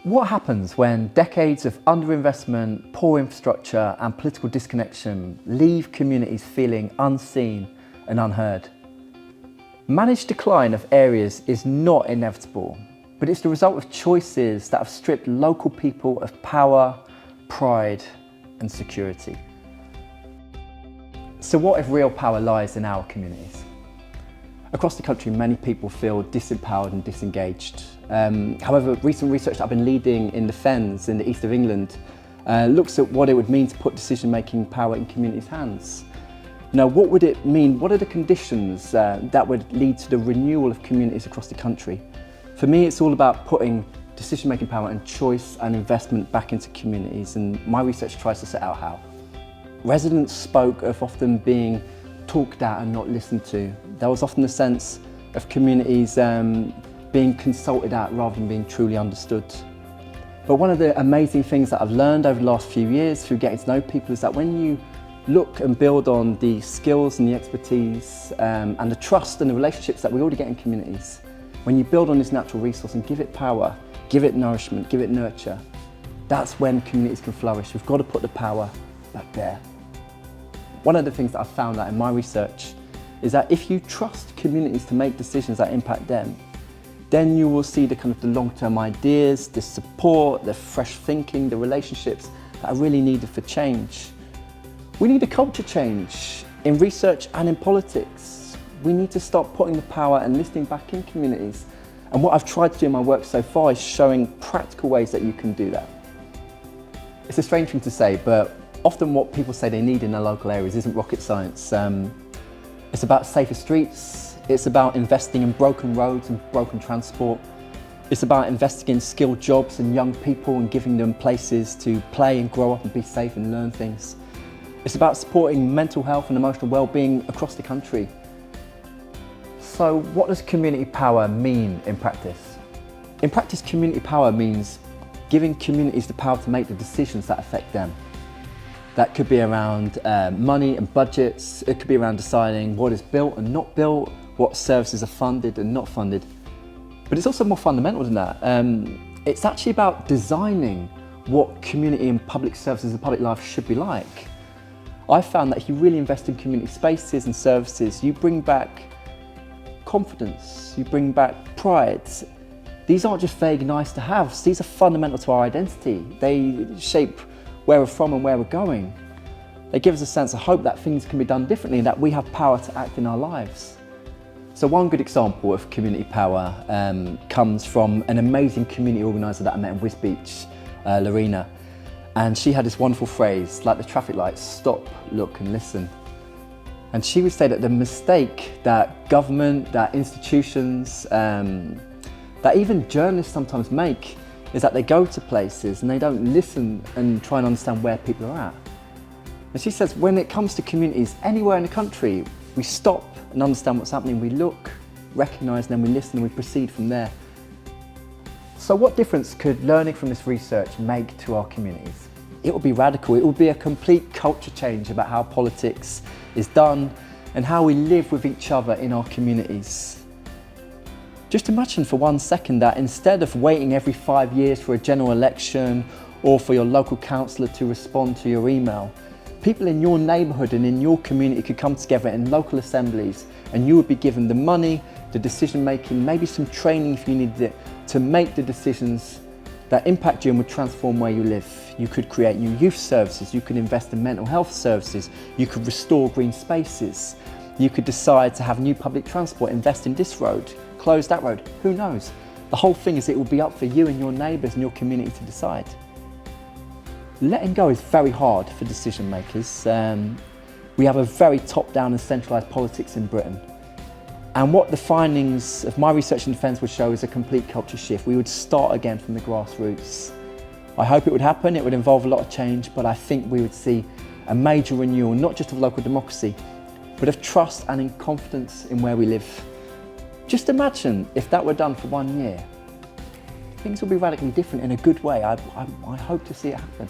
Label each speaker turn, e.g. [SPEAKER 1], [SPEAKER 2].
[SPEAKER 1] What happens when decades of underinvestment, poor infrastructure and political disconnection leave communities feeling unseen and unheard? Managed decline of areas is not inevitable, but it's the result of choices that have stripped local people of power, pride and security. So what if real power lies in our communities? Across the country, many people feel disempowered and disengaged. However, recent research that I've been leading in the Fens in the east of England looks at what it would mean to put decision-making power in communities' hands. Now, what would it mean? What are the conditions that would lead to the renewal of communities across the country? For me, it's all about putting decision-making power and choice and investment back into communities, and my research tries to set out how. Residents spoke of often being talked at and not listened to. There was often a sense of communities being consulted at rather than being truly understood. But one of the amazing things that I've learned over the last few years through getting to know people is that when you look and build on the skills and the expertise and the trust and the relationships that we already get in communities, when you build on this natural resource and give it power, give it nourishment, give it nurture, that's when communities can flourish. We've got to put the power back there. One of the things that I've found out in my research is that if you trust communities to make decisions that impact them, then you will see the long-term ideas, the support, the fresh thinking, the relationships that are really needed for change. We need a culture change in research and in politics. We need to stop putting the power and listening back in communities. And what I've tried to do in my work so far is showing practical ways that you can do that. It's a strange thing to say, but often what people say they need in their local areas isn't rocket science. It's about safer streets, it's about investing in broken roads and broken transport. It's about investing in skilled jobs and young people and giving them places to play and grow up and be safe and learn things. It's about supporting mental health and emotional well-being across the country. So what does community power mean in practice? In practice, community power means giving communities the power to make the decisions that affect them. That could be around money and budgets. It could be around deciding what is built and not built, what services are funded and not funded. But it's also more fundamental than that. It's actually about designing what community and public services and public life should be like. I found that if you really invest in community spaces and services, you bring back confidence, you bring back pride. These aren't just vague nice to haves, these are fundamental to our identity. They shape where we're from and where we're going. They give us a sense of hope that things can be done differently and that we have power to act in our lives. So one good example of community power comes from an amazing community organiser that I met in Wisbech, Lorena. And she had this wonderful phrase, like the traffic lights, stop, look and listen. And she would say that the mistake that government, that institutions, that even journalists sometimes make is that they go to places and they don't listen and try and understand where people are at. And she says when it comes to communities anywhere in the country, we stop and understand what's happening, we look, recognise, and then we listen and we proceed from there. So what difference could learning from this research make to our communities? It will be radical. It will be a complete culture change about how politics is done and how we live with each other in our communities. Just imagine for 1 second that instead of waiting every 5 years for a general election or for your local councillor to respond to your email, people in your neighbourhood and in your community could come together in local assemblies and you would be given the money, the decision making, maybe some training if you needed it, to make the decisions that impact you and would transform where you live. You could create new youth services, you could invest in mental health services, you could restore green spaces, you could decide to have new public transport, invest in this road, close that road, who knows? The whole thing is it will be up for you and your neighbours and your community to decide. Letting go is very hard for decision makers. We have a very top-down and centralised politics in Britain. And what the findings of my research in defence would show is a complete culture shift. We would start again from the grassroots. I hope it would happen, it would involve a lot of change, but I think we would see a major renewal, not just of local democracy, but of trust and in confidence in where we live. Just imagine if that were done for 1 year. Things will be radically different in a good way. I hope to see it happen.